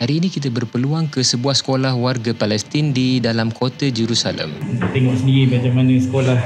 Hari ini kita berpeluang ke sebuah sekolah warga Palestin di dalam kota Jerusalem. Tengok sendiri macam mana sekolah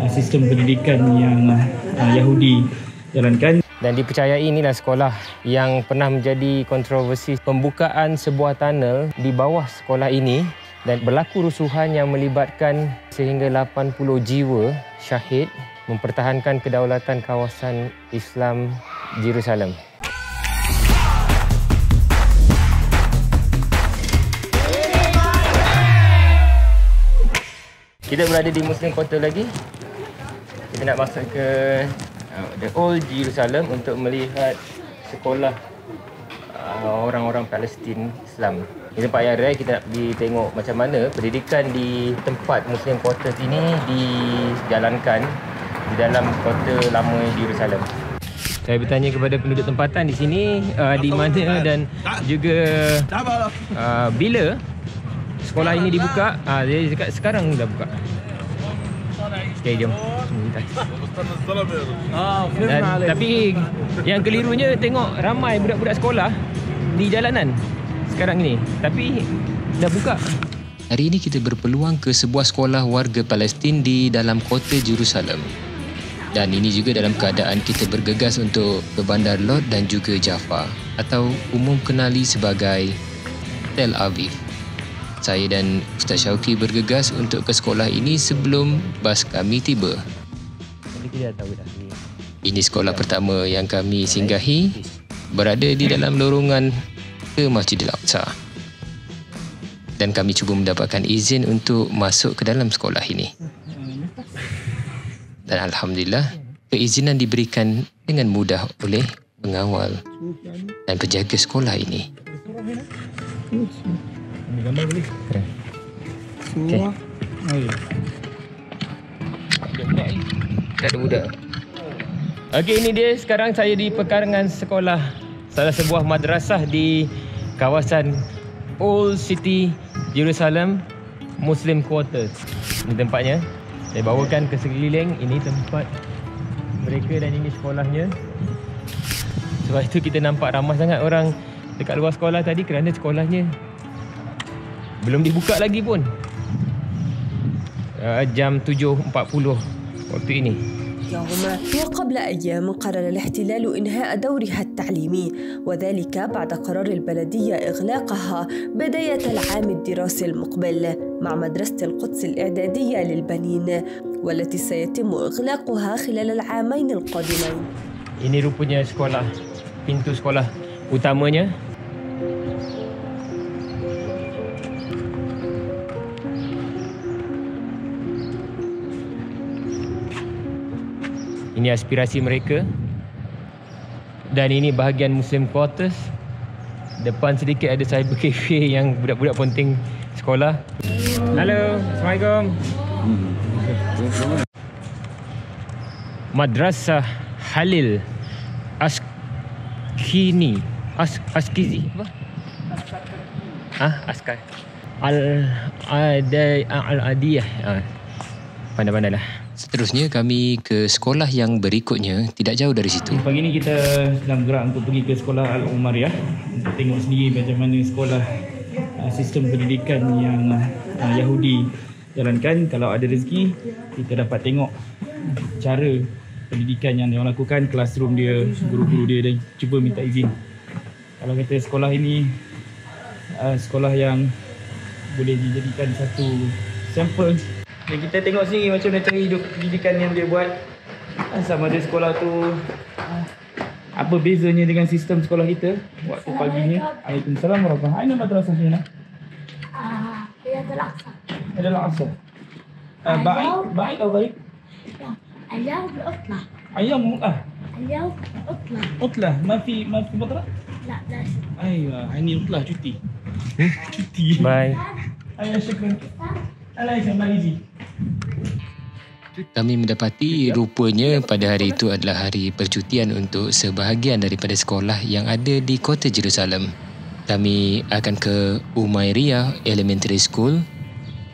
sistem pendidikan yang Yahudi jalankan. Dan dipercayai inilah sekolah yang pernah menjadi kontroversi pembukaan sebuah tunnel di bawah sekolah ini dan berlaku rusuhan yang melibatkan sehingga 80 jiwa syahid mempertahankan kedaulatan kawasan Islam Jerusalem. Kita berada di Muslim Quarter lagi. Kita nak masuk ke the Old Jerusalem untuk melihat sekolah orang-orang Palestin Islam. Di tempat yang rare, kita nak pergi tengok macam mana pendidikan di tempat Muslim Quarter ini dijalankan di dalam kota lama Jerusalem. Saya bertanya kepada penduduk tempatan di sini di mana dan juga bila sekolah ini dibuka. Dia cakap sekarang dah buka. Okay, jom. Tapi yang kelirunya tengok ramai budak-budak sekolah di jalanan sekarang ini. Tapi dah buka. Hari ini kita berpeluang ke sebuah sekolah warga Palestin di dalam kota Jerusalem. Dan ini juga dalam keadaan kita bergegas untuk ke Bandar Lod dan juga Jaffa atau umum kenali sebagai Tel Aviv. Saya dan Ustaz Syauqi bergegas untuk ke sekolah ini sebelum bas kami tiba. Ini sekolah pertama yang kami singgahi, berada di dalam lorongan ke Masjidil Aqsa. Dan kami cuba mendapatkan izin untuk masuk ke dalam sekolah ini. Dan Alhamdulillah, keizinan diberikan dengan mudah oleh pengawal dan penjaga sekolah ini. Gambar boleh? Okay. Tak ada budak. Okey, ini dia. Sekarang saya di pekarangan sekolah salah sebuah madrasah di kawasan Old City Jerusalem Muslim Quarters. Ini tempatnya. Saya bawakan ke sekeliling. Ini tempat mereka dan ini sekolahnya. Sebab itu kita nampak ramai sangat orang dekat luar sekolah tadi kerana sekolahnya belum dibuka lagi pun. Jam 7.40 waktu ini. وقبل أيام قرر الاحتلال إنهاء دورها التعليمي وذلك بعد قرار البلدية إغلاقها بداية العام الدراسي المقبل مع مدرسة القدس الإعدادية للبنين والتي سيتم إغلاقها خلال العامين القادمين. Ini rupanya sekolah, pintu sekolah utamanya. Ini aspirasi mereka. Dan ini bahagian Muslim Quarters. Depan sedikit ada cyber cafe yang budak-budak penting sekolah. Halo, Assalamualaikum. Madrasah Halil Askini. Askizi. Apa? Askar. Al-Adiyah. Pandai-pandailah. Seterusnya kami ke sekolah yang berikutnya, tidak jauh dari situ. Pagi ni kita sedang bergerak untuk pergi ke sekolah Al-Umariyah untuk tengok sendiri macam mana sekolah sistem pendidikan yang Yahudi jalankan. Kalau ada rezeki, kita dapat tengok cara pendidikan yang dia lakukan, classroom dia, guru-guru dia, dan cuba minta izin. Kalau kata sekolah ini sekolah yang boleh dijadikan satu sampel. Dan kita tengok sendiri macam mana cara hidup pendidikan yang dia buat. Sama ada sekolah tu apa bezanya dengan sistem sekolah kita waktu paginya. Waalaikumsalam warahmatullahi wabarakatuh. Aina madrasah hina? هي الأقصى. Ada al-Aqsa. Baik atau baik? اليوم عطلة. Ayam اليوم عطلة. عطلة ما في مطرح؟ لا لا شيء. ايوه هني عطلة cuti. Cuti. Bye. Ayo syukran. Alai sama Kami mendapati rupanya pada hari itu adalah hari percutian untuk sebahagian daripada sekolah yang ada di kota Jerusalem. Kami akan ke Umairiyah Elementary School,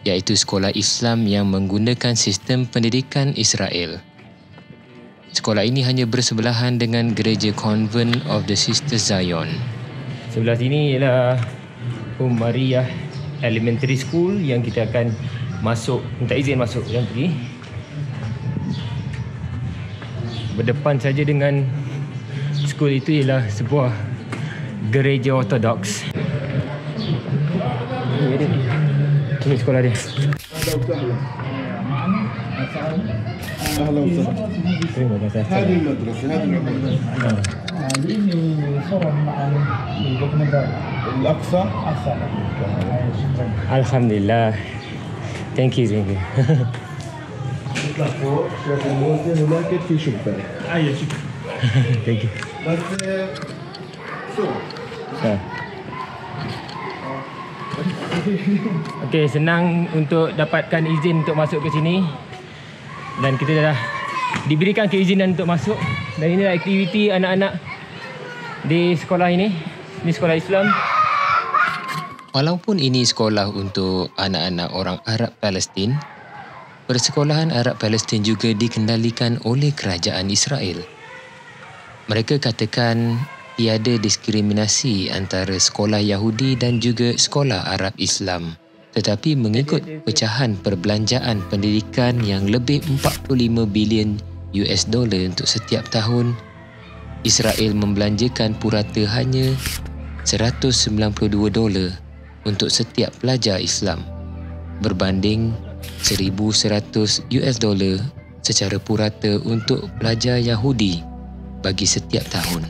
iaitu sekolah Islam yang menggunakan sistem pendidikan Israel. Sekolah ini hanya bersebelahan dengan gereja Convent of the Sister Zion. Sebelah sini ialah Umariyah Elementary School yang kita akan masuk, minta izin masuk dan pergi. Berdepan saja dengan school itu ialah sebuah gereja Ortodoks. Ini sekolah dia. أهلا وسهلا. Terima kasih. هذه المدرسة هذه المدرسة. Ini seorang dokumentar الأقصى. asal. Alhamdulillah. Thank you. يطلع فوق شايف الموزة هناك في شباك. Ayo cik. Thank you. بس شوف. Okey, senang untuk dapatkan izin untuk masuk ke sini. Dan kita dah diberikan keizinan untuk masuk. Dan inilah aktiviti anak-anak di sekolah ini. Ini sekolah Islam. Walaupun ini sekolah untuk anak-anak orang Arab Palestin, persekolahan Arab Palestin juga dikendalikan oleh kerajaan Israel. Mereka katakan tiada diskriminasi antara sekolah Yahudi dan juga sekolah Arab Islam. Tetapi mengikut pecahan perbelanjaan pendidikan yang lebih 45 bilion US dollar untuk setiap tahun, Israel membelanjakan purata hanya $192 untuk setiap pelajar Islam berbanding 1,100 US dollar secara purata untuk pelajar Yahudi bagi setiap tahun.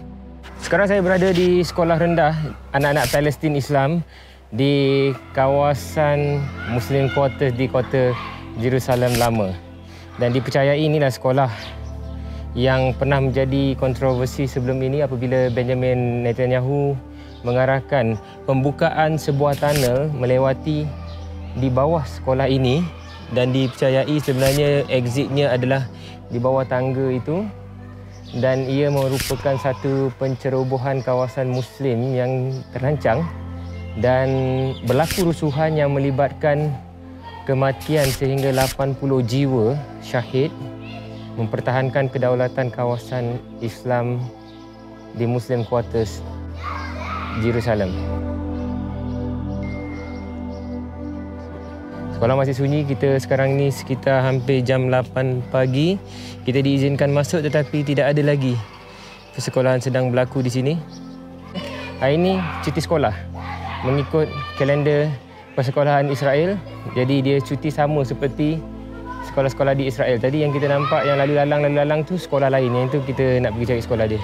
Sekarang saya berada di sekolah rendah anak-anak Palestin Islam di kawasan Muslim Quarters di kota Jerusalem Lama. Dan dipercayai inilah sekolah yang pernah menjadi kontroversi sebelum ini apabila Benjamin Netanyahu mengarahkan pembukaan sebuah tunnel melewati di bawah sekolah ini, dan dipercayai sebenarnya exitnya adalah di bawah tangga itu, dan ia merupakan satu pencerobohan kawasan Muslim yang terancang dan berlaku rusuhan yang melibatkan kematian sehingga 80 jiwa syahid, mempertahankan kedaulatan kawasan Islam di Muslim Quarters Jerusalem. Sekolah masih sunyi. Kita sekarang ni sekitar hampir jam 8 pagi. Kita diizinkan masuk tetapi tidak ada lagi persekolahan sedang berlaku di sini. Hari ini cuti sekolah mengikut kalender persekolahan Israel. Jadi dia cuti sama seperti sekolah-sekolah di Israel. Tadi yang kita nampak yang lalu lalang tu sekolah lain. Yang itu kita nak pergi cari sekolah dia.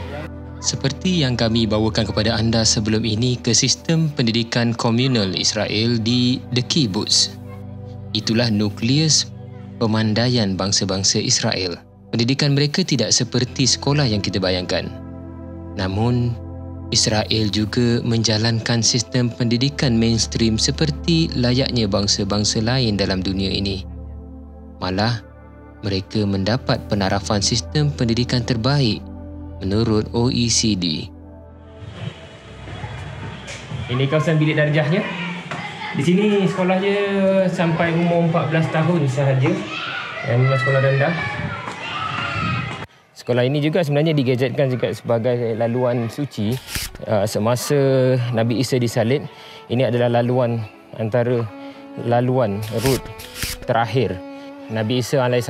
Seperti yang kami bawakan kepada anda sebelum ini ke sistem pendidikan komunal Israel di The Kibbutz. Itulah nukleus pemandaian bangsa-bangsa Israel. Pendidikan mereka tidak seperti sekolah yang kita bayangkan. Namun, Israel juga menjalankan sistem pendidikan mainstream seperti layaknya bangsa-bangsa lain dalam dunia ini. Malah, mereka mendapat penarafan sistem pendidikan terbaik menurut OECD. Ini kawasan bilik darjahnya. Di sini sekolahnya sampai umur 14 tahun sahaja. Yang memang sekolah rendah. Sekolah ini juga sebenarnya digazetkan juga sebagai laluan suci semasa Nabi Isa disalib. Ini adalah laluan antara laluan route terakhir Nabi Isa AS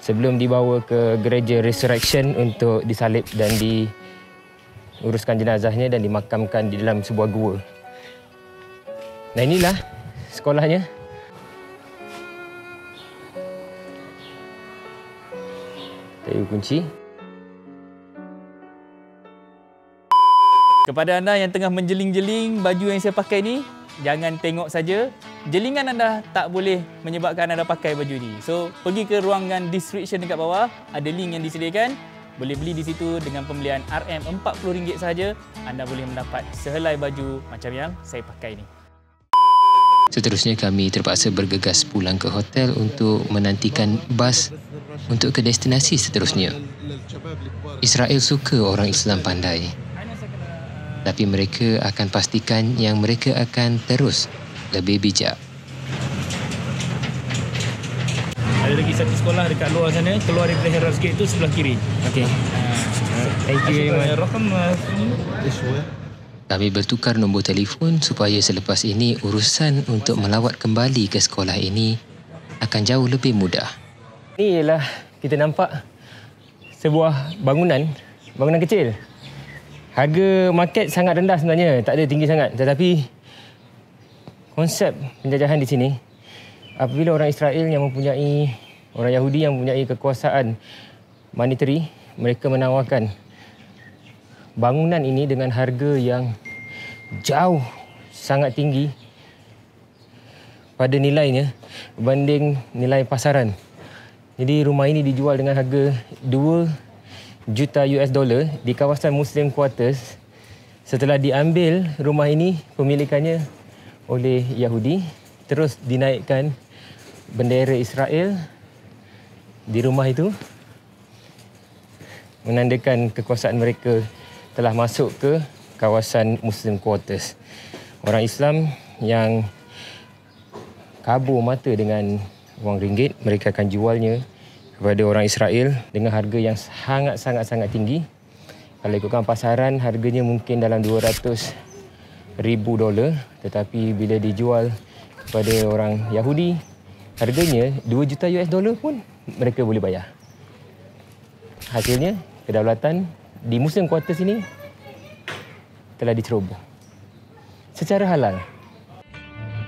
sebelum dibawa ke gereja Resurrection untuk disalib dan diuruskan jenazahnya dan dimakamkan di dalam sebuah gua. Nah, inilah sekolahnya. Kayu kunci. Kepada anda yang tengah menjeling-jeling baju yang saya pakai ni, jangan tengok saja. Jelingan anda tak boleh menyebabkan anda pakai baju ni. So, pergi ke ruangan description dekat bawah, ada link yang disediakan. Boleh beli di situ dengan pembelian RM40 sahaja. Anda boleh mendapat sehelai baju macam yang saya pakai ni. Seterusnya kami terpaksa bergegas pulang ke hotel untuk menantikan bas untuk ke destinasi seterusnya. Israel suka orang Islam pandai. Tapi mereka akan pastikan yang mereka akan terus lebih bijak. Ada lagi satu sekolah dekat luar sana, keluar daripada Heroes Gate tu sebelah kiri. Okey. Thank you very much. Rakam ايش هو؟ Kami bertukar nombor telefon supaya selepas ini urusan untuk melawat kembali ke sekolah ini akan jauh lebih mudah. Ini ialah kita nampak sebuah bangunan kecil. Harga market sangat rendah sebenarnya, tak ada tinggi sangat. Tetapi konsep penjajahan di sini, apabila orang Israel yang mempunyai, orang Yahudi yang mempunyai kekuasaan monetary, mereka menawarkan bangunan ini dengan harga yang jauh sangat tinggi pada nilainya berbanding nilai pasaran. Jadi rumah ini dijual dengan harga 2 juta US dollar di kawasan Muslim Quarters. Setelah diambil rumah ini, pemilikannya oleh Yahudi, terus dinaikkan bendera Israel di rumah itu, menandakan kekuasaan mereka telah masuk ke kawasan Muslim Quarters. Orang Islam yang kabur mata dengan wang ringgit, mereka akan jualnya kepada orang Israel dengan harga yang sangat tinggi. Kalau ikutkan pasaran, harganya mungkin dalam $200,000, tetapi bila dijual kepada orang Yahudi, harganya 2 juta US dollar pun mereka boleh bayar. Hasilnya, kedaulatan di Muslim Quarters ini telah diceroboh secara halal.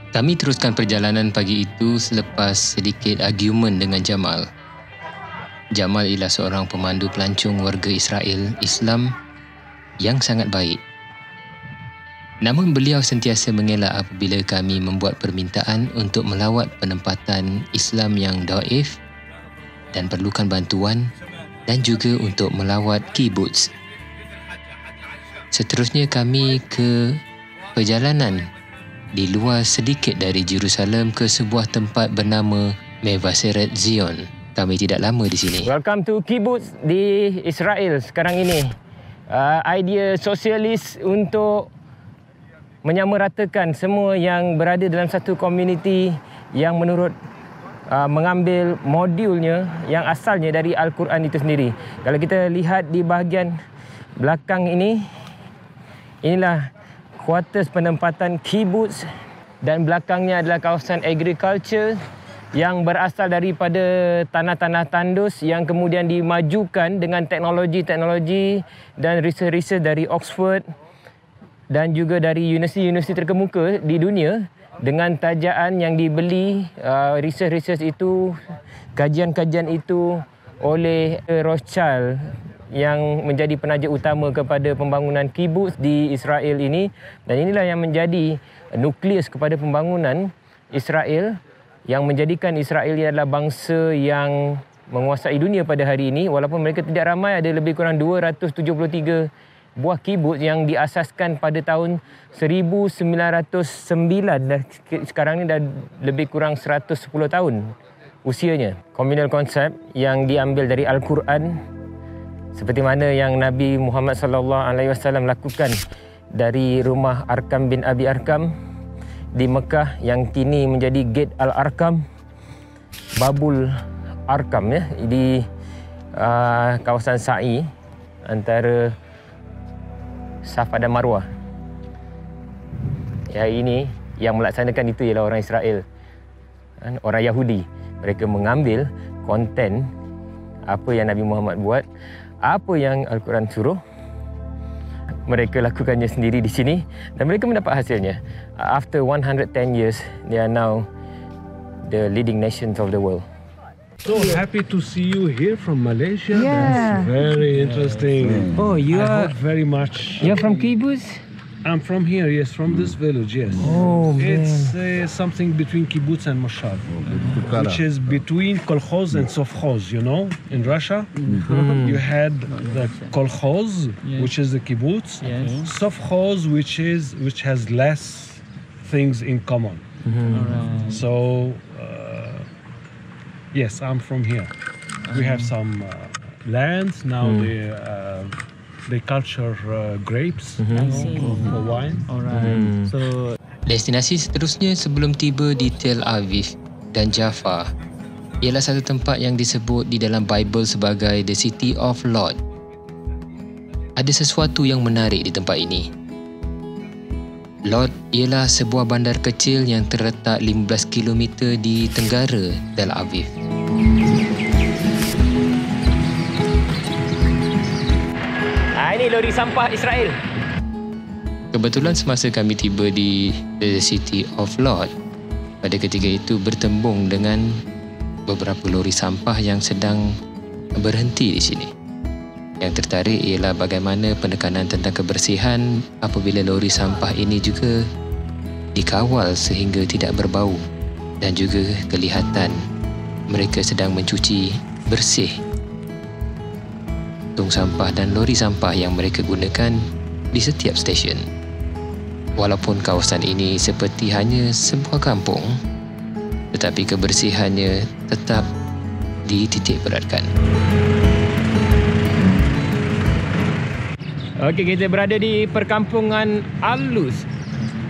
Kami teruskan perjalanan pagi itu selepas sedikit argumen dengan Jamal. Jamal ialah seorang pemandu pelancong warga Israel Islam yang sangat baik. Namun beliau sentiasa mengelak apabila kami membuat permintaan untuk melawat penempatan Islam yang dhaif dan perlukan bantuan, dan juga untuk melawat kibbutz. Seterusnya kami ke perjalanan di luar sedikit dari Jerusalem ke sebuah tempat bernama Mevaseret Zion. Kami tidak lama di sini. Welcome to kibbutz di Israel sekarang ini. Idea sosialis untuk menyamaratakan semua yang berada dalam satu komuniti yang menurut mengambil modulnya yang asalnya dari Al-Quran itu sendiri. Kalau kita lihat di bahagian belakang ini, inilah kuartus penempatan kibbutz, dan belakangnya adalah kawasan agriculture yang berasal daripada tanah-tanah tandus yang kemudian dimajukan dengan teknologi-teknologi dan research dari Oxford dan juga dari universiti-universiti terkemuka di dunia, dengan tajaan yang dibeli research itu, kajian-kajian itu oleh Rothschild yang menjadi penaja utama kepada pembangunan kibbutz di Israel ini. Dan inilah yang menjadi nukleus kepada pembangunan Israel, yang menjadikan Israel ini adalah bangsa yang menguasai dunia pada hari ini. Walaupun mereka tidak ramai, ada lebih kurang 273 buah kibbutz yang diasaskan pada tahun 1909 dan sekarang ini dah lebih kurang 110 tahun usianya. Communal concept yang diambil dari Al-Quran, seperti mana yang Nabi Muhammad SAW lakukan dari rumah Arkam bin Abi Arkam di Mekah yang kini menjadi Gate Al-Arkam, Babul Arkam ya, di kawasan Sa'i antara Safa dan Marwah. Hari ini yang melaksanakan itu ialah orang Israel, orang Yahudi. Mereka mengambil konten apa yang Nabi Muhammad buat, apa yang Al-Quran suruh, mereka lakukannya sendiri di sini dan mereka mendapat hasilnya. After 110 years, they are now the leading nations of the world. So happy to see you here from Malaysia. Yeah. That's very interesting. Oh, you I are hope very much. You're from kibbutz? I'm from here, yes, from this village, yes. Oh, man. It's something between kibbutz and moshav, which is between kolkhoz and sovkhoz, you know, in Russia. You had the kolkhoz, which is the kibbutz, sovkhoz, which has less things in common. So, yes, I'm from here. We have some lands now. They culture grapes for wine. Alright. So Destinasi seterusnya sebelum tiba di Tel Aviv dan Jaffa ialah satu tempat yang disebut di dalam Bible sebagai The City of Lod. Ada sesuatu yang menarik di tempat ini. Lod ialah sebuah bandar kecil yang terletak 15 km di tenggara Tel Aviv. Ini lori sampah Israel. Kebetulan semasa kami tiba di the city of Lod, pada ketika itu bertembung dengan beberapa lori sampah yang sedang berhenti di sini. Yang tertarik ialah bagaimana penekanan tentang kebersihan apabila lori sampah ini juga dikawal sehingga tidak berbau, dan juga kelihatan mereka sedang mencuci bersih tong sampah dan lori sampah yang mereka gunakan di setiap stesen. Walaupun kawasan ini seperti hanya sebuah kampung, tetapi kebersihannya tetap dititik beratkan. Okey, kita berada di perkampungan Al-Luz.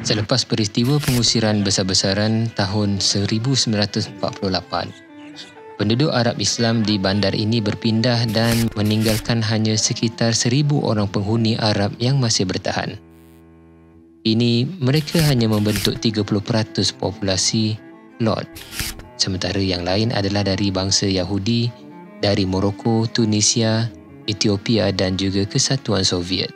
Selepas peristiwa pengusiran besar-besaran tahun 1948, penduduk Arab Islam di bandar ini berpindah dan meninggalkan hanya sekitar 1,000 orang penghuni Arab yang masih bertahan. Ini mereka hanya membentuk 30% populasi Lod. Sementara yang lain adalah dari bangsa Yahudi, dari Morocco, Tunisia, Ethiopia dan juga Kesatuan Soviet.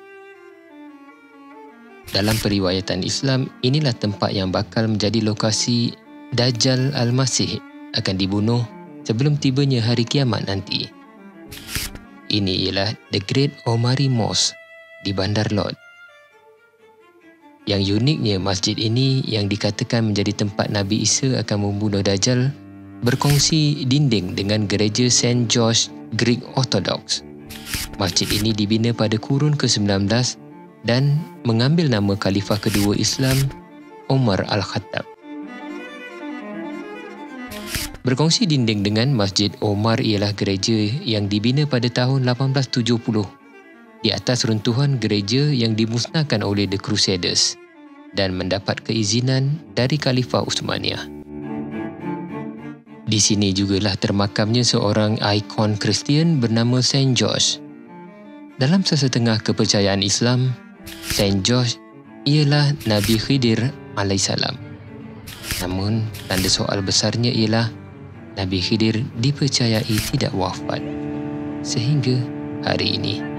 Dalam periwayatan Islam, inilah tempat yang bakal menjadi lokasi Dajjal Al-Masih akan dibunuh sebelum tibanya hari kiamat nanti. Ini ialah The Great Omari Mosque di Bandar Lod. Yang uniknya, masjid ini yang dikatakan menjadi tempat Nabi Isa akan membunuh Dajjal berkongsi dinding dengan gereja St. George Greek Orthodox. Masjid ini dibina pada kurun ke-19 dan mengambil nama Khalifah kedua Islam, Umar Al-Khattab. Berkongsi dinding dengan Masjid Omar ialah gereja yang dibina pada tahun 1870 di atas runtuhan gereja yang dimusnahkan oleh The Crusaders dan mendapat keizinan dari Khalifah Uthmaniyah. Di sini jugalah termakamnya seorang ikon Kristian bernama St. George. Dalam sesetengah kepercayaan Islam, St. George ialah Nabi Khidir alaihissalam. Namun, tanda soal besarnya ialah Nabi Khidir dipercayai tidak wafat sehingga hari ini.